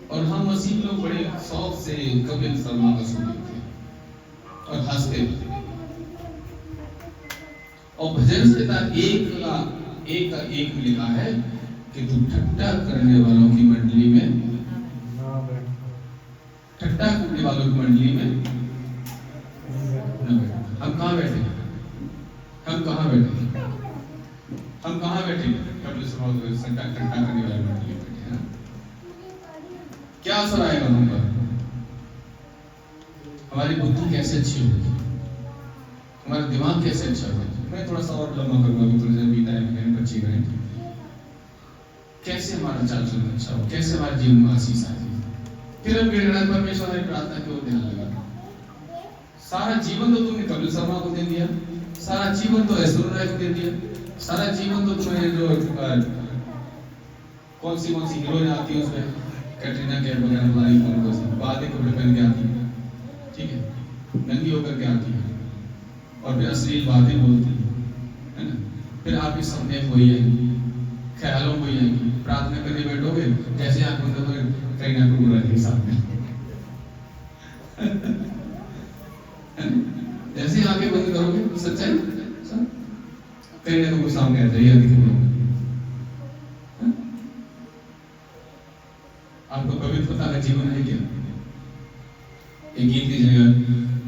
और हम मसीह लोग बड़े शौक से कपिल शर्मा का शो देखते हैं और हंसते हैं। और भजन संहिता 1 का 1 में लिखा है कि तू ठट्टा करने वालों की मंडली में, ठट्टा करने वालों की मंडली में हम कहाँ बैठे? हम कहाँ बैठे? कपिल शर्मा ठट्टा करने वाले मंडली में बैठे हैं। क्या असर आएगा हम पर? हमारी बुद्धि कैसे अच्छी होगी, हमारा दिमाग कैसे अच्छा होगा? मैं थोड़ा सा और लंबा करूंगा, अभी थोड़ी देर भी टाइम है, बच्ची करें, कैसे हमारा चाल चलन अच्छा हो, कैसे हमारे जीवन में आशीष आएगी। फिर हम गिड़गिड़ाए परमेश्वर हमारी प्रार्थना की ओर ध्यान लगा। सारा जीवन तो तुमने कपिल शर्मा को दे दिया, सारा जीवन तो ऐश्वर्या राय को दे दिया, सारा जीवन तो तुम्हें जो कौन सी हीरोइन आती है उसमें, कैटरीना कैफ वगैरह वाली, कौन सी बातें कपड़े पहन के आती है, ठीक है, नंगी होकर के आती है, और फिर अश्लील बातें बोलती है ना, फिर आपके सपने वही आएंगी, ख्यालों को ही आएंगी, प्रार्थना करने बैठोगे जैसे आप करोगे कहीं ना कहीं बुरा सामने जैसे आंखें बंद करोगे सच्चाई कहीं ना कहीं सामने आ जाएगी। आपको पवित्रता का जीवन है क्या? एक गीत की जगह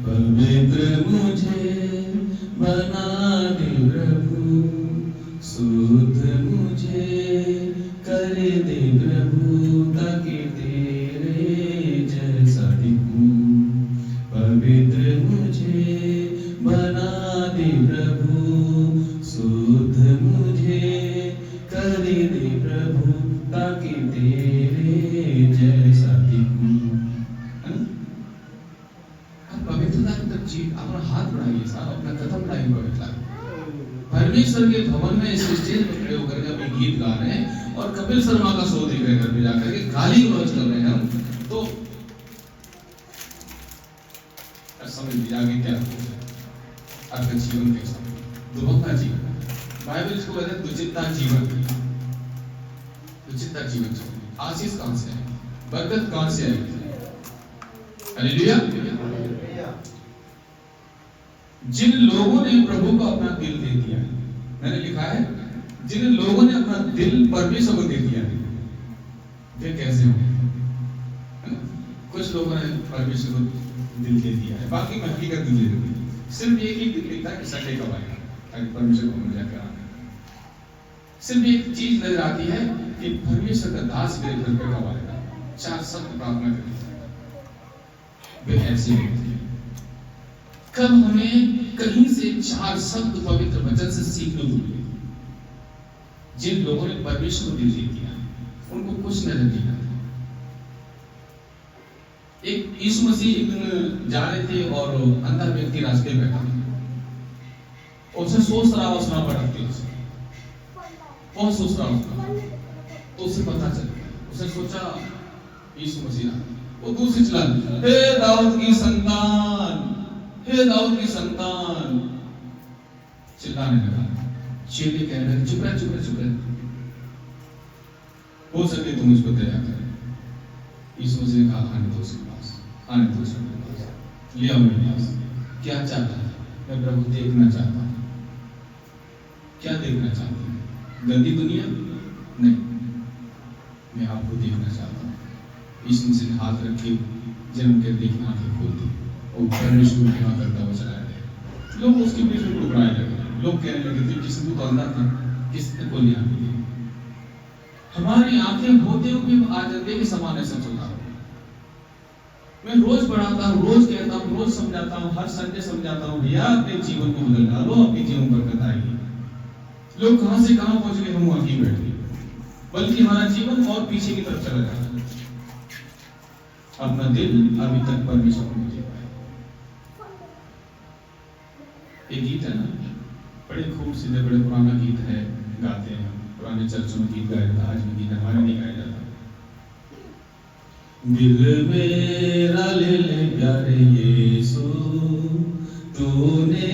पवित्र मुझे बना दे प्रभु, शुद्ध मुझे कर दे प्रभु, ताकि तेरे जैसा दिखूं। पवित्र मुझे बना दे प्रभु, शुद्ध मुझे कर दे प्रभु, ताकि तेरे जैसा दिखूं। पवित्रता की तरफ जी अपना हाथ बढ़ाइए साहब, अपना कदम बढ़ाइए पवित्रता। परमेश्वर के भवन में इस स्टेज पर खड़े होकर के अपने गीत गा रहे हैं और कपिल शर्मा का शो देख रहे हैं, घर पे जाकर के गाली गलौज कर रहे हैं हम, तो समझ लीजिए आगे क्या होगा आपका जीवन कैसा होगा। दुबकता जीवन, बाइबल इसको कहते हैं दुचित्ता जीवन। दुचित्ता जीवन चाहिए। आशीष कहां से है, बरकत कहां से आएगी? हालेलुया। जिन लोगों ने प्रभु को अपना दिल दे दिया, मैंने लिखा है जिन लोगों ने अपना दिल परमेश्वर को दे दिया, वे कैसे होंगे? कुछ लोगों ने परमेश्वर को दिल दे दिया है, बाकी में हकीकत दिल दे दी। सिर्फ एक ही दिल लिखता है कि संडे कब आएगा ताकि परमेश्वर को मिल जाकर आए। सिर्फ एक चीज नजर आती है कि परमेश्वर का दास मेरे घर पे कब आएगा, चार शब्द प्रार्थना करें, वे ऐसे होते हैं। कब हमें कहीं से चार शब्द पवित्र वचन से सीखने को मिले। जिन लोगों ने परमेश्वर को दिल दे दिया उनको कुछ नजर नहीं आता। एक यीशु मसीह एक दिन जा रहे थे और अंधा व्यक्ति रास्ते में बैठा, उसे सोच रहा सुना पड़ा, बहुत सोच रहा उसका, तो उसे पता चला, उसने सोचा यीशु मसीह, वो दूसरी चला, हे दाऊद की संतान, हे दाऊद की संतान, चिल्लाने लगा। चेले कह रहे चुप रह चुप रह चुप रह, हो सके तो मुझ पर दया करें। यीशु मसीह ने कहा आने दो उसके पास, आने दो उसके पास, लिया मेरे पास। क्या चाहता है? मैं प्रभु देखना चाहता हूँ। क्या देखना चाहते हैं? गंदी दुनिया नहीं, मैं आपको देखना चाहता हूँ। यीशु मसीह ने हाथ रखे, जन्म के देखना आंखें खोल दी और परमेश्वर की बात करता हुआ चला गया। लोग उसके बीच में घबराने लगे, लोग कहने लगे थे किसी को अंधा था, किसने बोली आंखें? हमारी आंखें होते हुए आज अंधे के समान ऐसा चलता है। मैं रोज पढ़ाता हूँ, रोज कहता हूँ, रोज समझाता हूँ, हर संडे समझाता हूँ, भैया अपने जीवन को बदल डालो, अपने जीवन पर बरकत आएगी। लोग कहां से कहां पहुंच गए, हम वहीं बैठ गए, बल्कि हमारा जीवन और पीछे की तरफ चला जाता है। अपना दिल अभी तक परमेश्वर को नहीं दे पाया। एक गीत है ना, बड़े खूब सीधे बड़े पुराना गीत है, गाते हैं, पुराने चर्चों में गीत गाया जाता, आज भी गीत हमारे नहीं गाया जाता। दिल मेरा ले ले प्यारे यीशु, तूने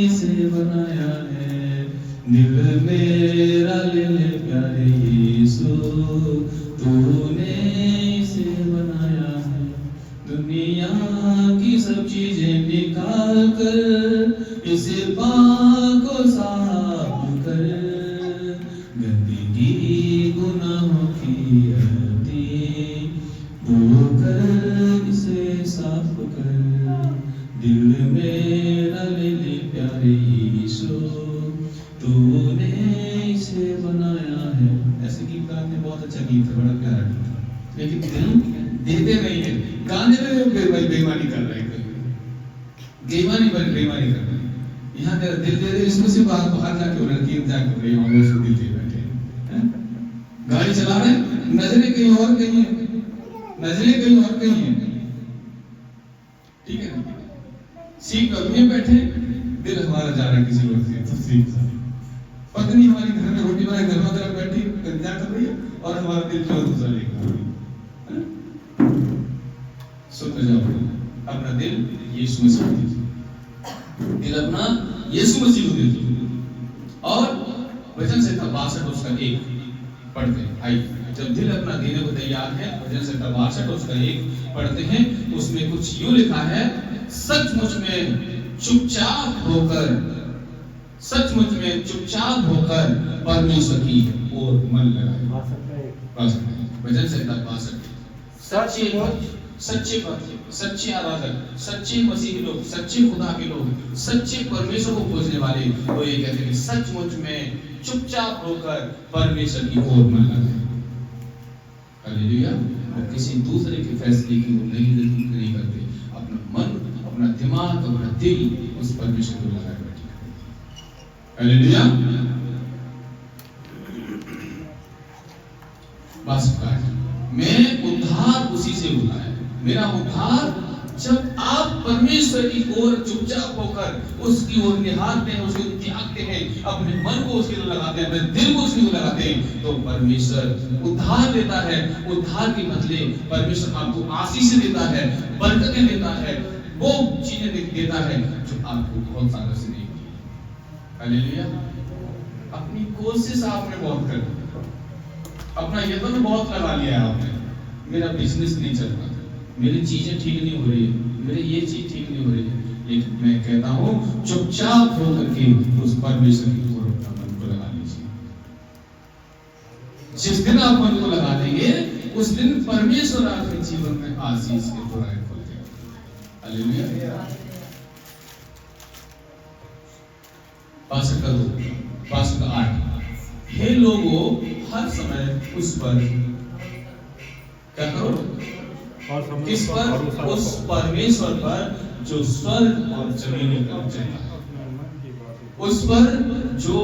इसे बनाया है। दिल मेरा ले ले प्यारे यीशु, तूने इसे बनाया है। दुनिया की सब चीजें निकाल कर इसे पाक को साफ कर, गंदगी गुनाहों की धोकर इसे साफ कर। दिल मेरा ले ले प्यारे यीशु, तूने इसे बनाया है। ऐसे गीत गाते, बहुत अच्छा गीत है, बड़ा प्यारा गीत है, लेकिन दिल देते नहीं है। गाने में बेईमानी कर रहे हैं, बेईमानी कर रहे हैं। यहाँ तेरा दिल दे दे, इसमें से बाहर जाके लड़की जाकर रही है, उसको दिल दे बैठे हैं। गाड़ी चला रहे, नजरें कहीं और कहीं है, नजरें कहीं और कहीं है, ठीक है। सीट पर भी बैठे, दिल हमारा जा रहा है किसी और से। पत्नी हमारी घर में रोटी बनाए, घर में बैठी गंजा कर रही है और हमारा दिल जो दूसरा लेकर सुन जाओ। अपना दिल यीशु मसीह दीजिए, दिल अपना यीशु मसीह को दे दो। और वचन संहिता 62 उसका 1 पढ़ते हैं। आइए, जब दिल अपना देने को तैयार है, वचन संहिता 62 उसका 1 पढ़ते हैं। उसमें कुछ यूं लिखा है, सचमुच में चुपचाप होकर, सचमुच में चुपचाप होकर परमेश्वर की ओर मन लगाए। वचन संहिता 62। सच्चे आराधक, सच्चे मसीही लोग, सच्चे खुदा के लोग, सच्चे परमेश्वर को खोजने वाले, वो ये कहते हैं कि सचमुच में चुपचाप होकर परमेश्वर की ओर मन लगाए। हालेलुया। और किसी दूसरे के फैसले की वो नहीं करते, अपना मन, अपना दिमाग, अपना दिल उस परमेश्वर को लगाए बैठे। हालेलुया। बस मैं उद्धार उसी से हुआ है। मेरा उद्धार जब आप परमेश्वर की ओर चुपचाप होकर उसकी ओर निहारते हैं, उसको त्यागते हैं, अपने मन को उसकी ओर लगाते हैं, अपने दिल को उसकी ओर लगाते हैं, तो परमेश्वर उद्धार देता है। उद्धार के बदले परमेश्वर आपको आशीष देता है, बरकतें देता है, वो चीजें देता है जो आपको बहुत सालों से नहीं दी। हालेलुया। अपनी कोशिश आपने बहुत कर दी, अपना यत्न बहुत लगा लिया आपने, मेरा बिजनेस नहीं चल रहा, मेरी चीजें ठीक नहीं हो रही है, मेरी ये चीज ठीक नहीं हो रही है, लेकिन मैं कहता हूं चुपचाप होकर के उस परमेश्वर की ओर अपना मन को लगा लीजिए। जिस दिन आप मन को लगा देंगे, उस दिन परमेश्वर आपके जीवन में आशीष के द्वार खोल देगा। हालेलुया। पास 8। हे लोगों, हर समय उस पर क्या करो, किस पर? उस परमेश्वर पर जो स्वर्ग और जमीन का चलता है, उस पर जो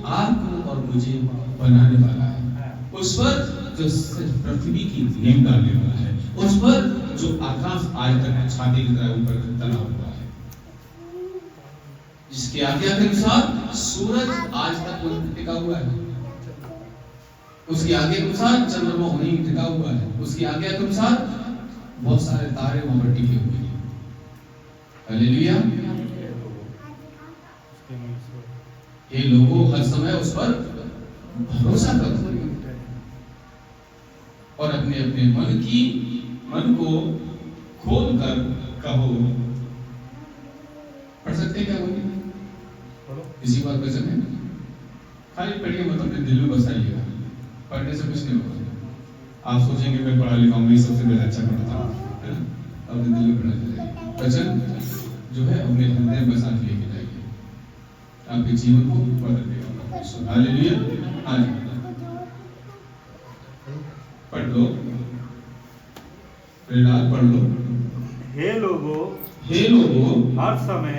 आपको और मुझे बनाने वाला है, उस पर जो पृथ्वी की नींव डालने वाला है, उस पर जो आकाश आज तक छाती की तरह ऊपर तना हुआ है, जिसकी आज्ञा के अनुसार सूरज आज तक टिका हुआ है, उसकी आज्ञा के अनुसार चंद्रमा वहीं टिका हुआ है, उसकी आज्ञा के अनुसार बहुत सारे तारे वहां पर टिके हुए हैं। हालेलुया। ये लोगों हर समय उस पर भरोसा करो और अपने अपने मन को खोल कर कहो। पढ़ सकते क्या बोलिए? किसी बात वचन है, खाली पढ़िए, मत अपने दिल में बसाइएगा। पढ़ने से कुछ नहीं होगा। आप सोचेंगे मैं पढ़ा लिखा हूँ, सबसे पहले अच्छा पढ़ता हूँ, है ना? अपने दिल में पढ़ना चाहिए। वचन जो है अपने हृदय में बसा के लेके जाइए, आपके जीवन को बदल देगा। हालेलुया। आगे पढ़ लो, पढ़ लो। हे लोगों, हर समय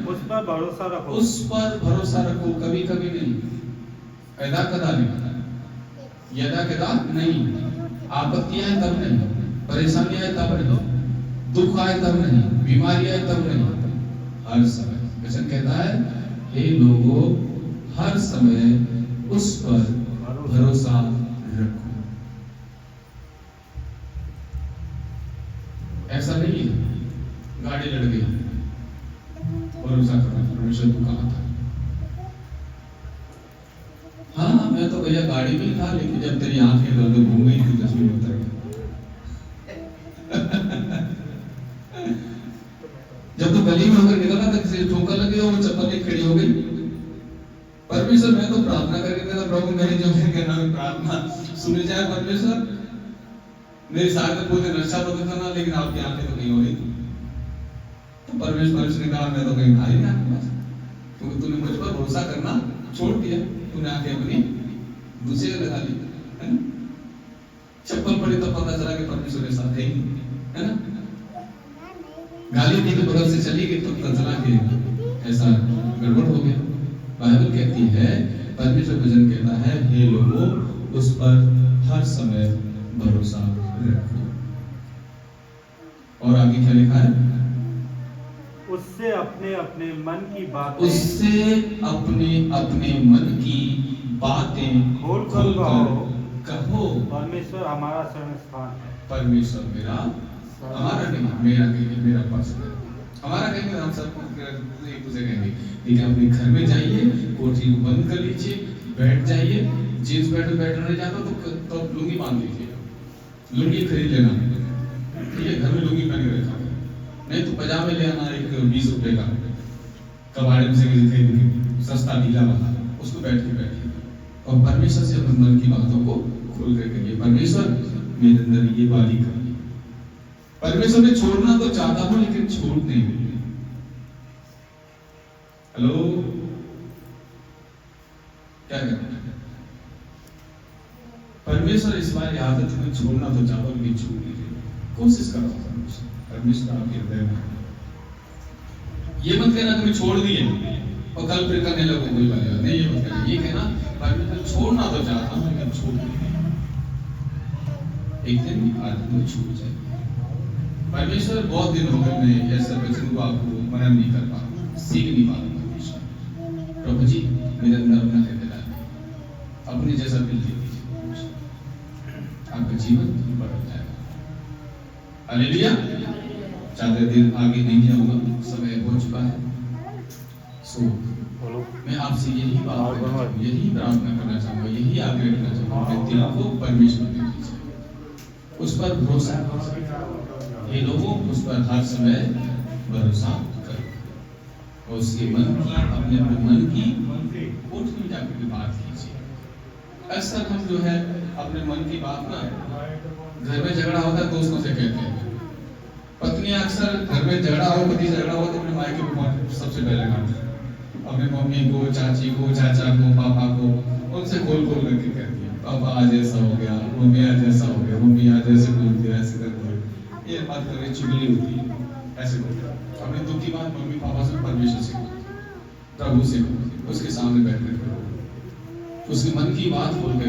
उस पर भरोसा रखो। उस पर भरोसा रखो, कभी कभी नहीं, यदा कदा नहीं, यदा कदा नहीं, आपत्ति आए तब नहीं, परेशानी आए तब नहीं, दुख आए तब नहीं, बीमारी आए तब नहीं, हर समय। वचन कहता है, हे लोगों, हर समय उस पर भरोसा रखो। ऐसा नहीं है गाड़ी लड़ गई, भरोसा करो परमेश्वर को कहा था, हाँ मैं तो भैया गाड़ी में था, लेकिन जब तेरी आंखें दर्द घूम गई तो तस्वीर में उतर गई। जब तो गली में होकर निकला था, किसी ठोकर लगी और वो चप्पल एक खड़ी हो गई। परमेश्वर मैं तो प्रार्थना करके था, प्रभु मेरी जो है कहना प्रार्थना सुन जाए परमेश्वर, मेरे साथ में पूरे रक्षा तो करना, लेकिन आपकी आंखें तो नहीं हो रही। तो परमेश्वर ने कहा मैं तो कहीं था ही नहीं आपके पास, क्योंकि तूने मुझ पर भरोसा करना छोड़ दिया, तूने आंखें अपनी दूसरे को लगा ली, है ना? चप्पल पड़ी तो पता चला कि परमेश्वर के साथ है ही, है ना? गाली दी तो बगल से चली गई तो पता चला कि ऐसा गड़बड़ हो गया। बाइबल कहती है, परमेश्वर वचन कहता है, हे लोगों, उस पर हर समय भरोसा रखो। और आगे क्या लिखा है? उससे अपने अपने मन की बातें, उससे अपने अपने मन की बातें खोल कर कहो। परमेश्वर हमारा शरण स्थान है। परमेश्वर मेरा, हमारा नहीं, मेरा नहीं, मेरा पर्सनल। हमारा कहेंगे हम सब एक दूसरे कहेंगे, लेकिन अपने घर में जाइए, कोठरी को बंद कर लीजिए, बैठ जाइए, जींस पैंट में बैठ नहीं जाता तो लुंगी बांध लीजिए, लुंगी खरीद लेना, ठीक है, घर में लुंगी पहन के रखा, नहीं तो पजामे ले आना एक 20 रुपए का कबाड़े में से खरीद के, सस्ता ढीला वाला, उसको बैठ के बैठिए और परमेश्वर से अपने मन की बातों को खोल कर करिए, परमेश्वर मेरे अंदर ये बारी करिए। परमेश्वर ने छोड़ना तो चाहता हूं लेकिन छूट नहीं मिल रही। हेलो, क्या करना है? परमेश्वर इस बार आदत में छोड़ना तो चाहता हूं लेकिन छूट नहीं रही। कोशिश करो परमेश्वर आपके हृदय में। ये मत कहना कि मैं छोड़ दिए और कल फिर करने लगो कोई बात नहीं, ये मत कहना। ये कहना परमेश्वर छोड़ना तो चाहता हूं लेकिन छूट नहीं रही। एक दिन आदत में छूट जाए। परमेश्वर बहुत दिन हो गए मैं ऐसा वचन को आपको मनन नहीं कर पा रहा, सीख नहीं पा रहा। परमेश्वर प्रभु जी मेरे अंदर अपना हृदय डालिए, अपने जैसा दिल दे दीजिए, आपका जीवन बदल जाएगा। हालेलुया। ज्यादा देर आगे नहीं जाऊंगा, समय हो चुका है। सो मैं आपसे यही बात यही प्रार्थना करना चाहूंगा, यही आग्रह करना चाहूंगा, दिल को परमेश्वर दे दीजिए, उस पर भरोसा कीजिए। ये लोगों उस पर हर समय भरोसा करो और उसके मन की अपने मन की कोठरी में जाकर के बात कीजिए। अक्सर हम जो है अपने मन की बात ना घर में झगड़ा होता है दोस्तों से कहते हैं। पत्नियां अक्सर घर में झगड़ा हो, पति झगड़ा हो तो अपने मायके को सबसे पहले मानते हैं, अपने मम्मी को, चाची को, चाचा को, पापा को, उनसे खोल खोल करके कहती है, पापा आज ऐसा हो गया, मम्मी आज ऐसा हो गया, मम्मी आज ऐसे बोलती है, ऐसे करती है। ये बात करके चुगली होती है, ऐसे बोलते हैं। अपने दुख की बात मम्मी पापा से, परमेश्वर से, प्रभु से, उसके सामने बैठ कर करो, उसके मन की बात बोल के।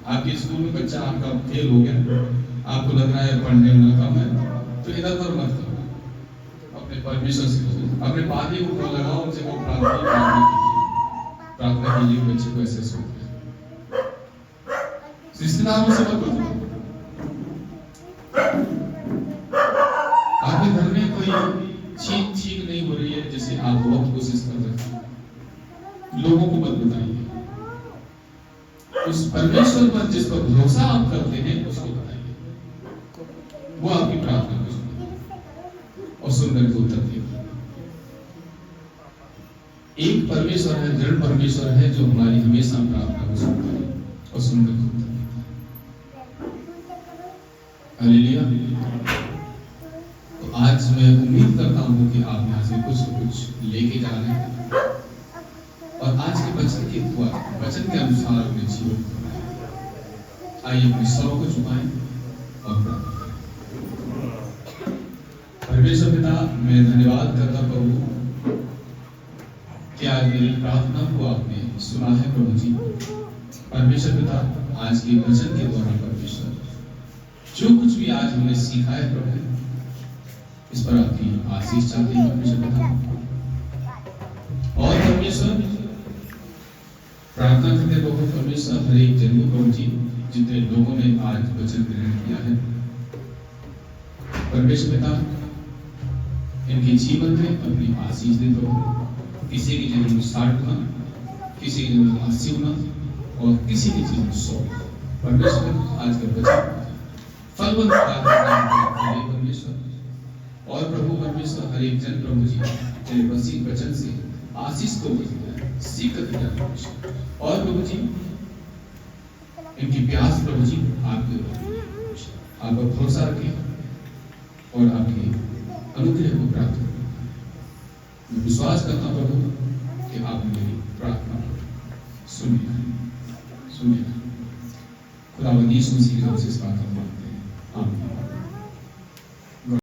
आपके स्कूल में बच्चा आपका फेल हो गया, आपको लग रहा है पढ़ने में कम है, तो इधर उधर मत करो, अपने परमेश्वर से, अपने पापी को लगाओ, उनसे वो प्रार्थना कीजिए, बच्चे को ऐसे सो रिश्तेदारों से मत बोलो। आपके घर में कोई चीख नहीं हो रही है जैसे आप बहुत कोशिश कर रहे हैं, लोगों को मत बताइए। उस परमेश्वर पर जिस पर भरोसा आप करते हैं उसको बताइए, वो आपकी प्रार्थना को सुनेगा और सुनकर के उत्तर देगा। एक परमेश्वर है, दृढ़ परमेश्वर है, जो हमारी हमेशा प्रार्थना को सुनता है और सुनकर के उत्तर देता है। हालेलुया। तो आज मैं उम्मीद करता हूं कि आप यहाँ से कुछ लेके जा रहे हैं और आज के वचन के अनुसार अपने जीवन को बनाएं। आइए अपने स्वरों को झुकाएं और प्रार्थना करें। परमेश्वर पिता, मैं धन्यवाद करता प्रभु कि आज मेरी प्रार्थना को आपने सुना है प्रभु जी। परमेश्वर पिता, आज के वचन के द्वारा परमेश्वर जो कुछ भी आज हमने सीखा है प्रभु, इस पर आपकी आशीष चाहते हैं परमेश्वर पिता। और परमेश्वर प्रार्थना करते प्रभु परमेश्वर हर एक जन को प्रभु जी, जितने लोगों ने आज वचन ग्रहण किया है परमेश्वर पिता, इनके जीवन में अपनी आशीष दे प्रभु। किसी की जीवन में 60 गुना, किसी की जीवन में 80 गुना और किसी की जीवन में 100। परमेश्वर आज का वचन फलवंत परमेश्वर और प्रभु परमेश्वर हर एक जन प्रभु जी तेरे मसीह वचन से आशीष को सीख कर और प्रभु जी इनकी प्यास प्रभु जी आप पर भरोसा रखें और आपके अनुग्रह को प्राप्त करें। मैं विश्वास करता हूं प्रभु कि आप मेरी प्रार्थना सुनिए। खुदावंद यीशु मसीह के नाम से इस बात को मांगते हैं, आमीन।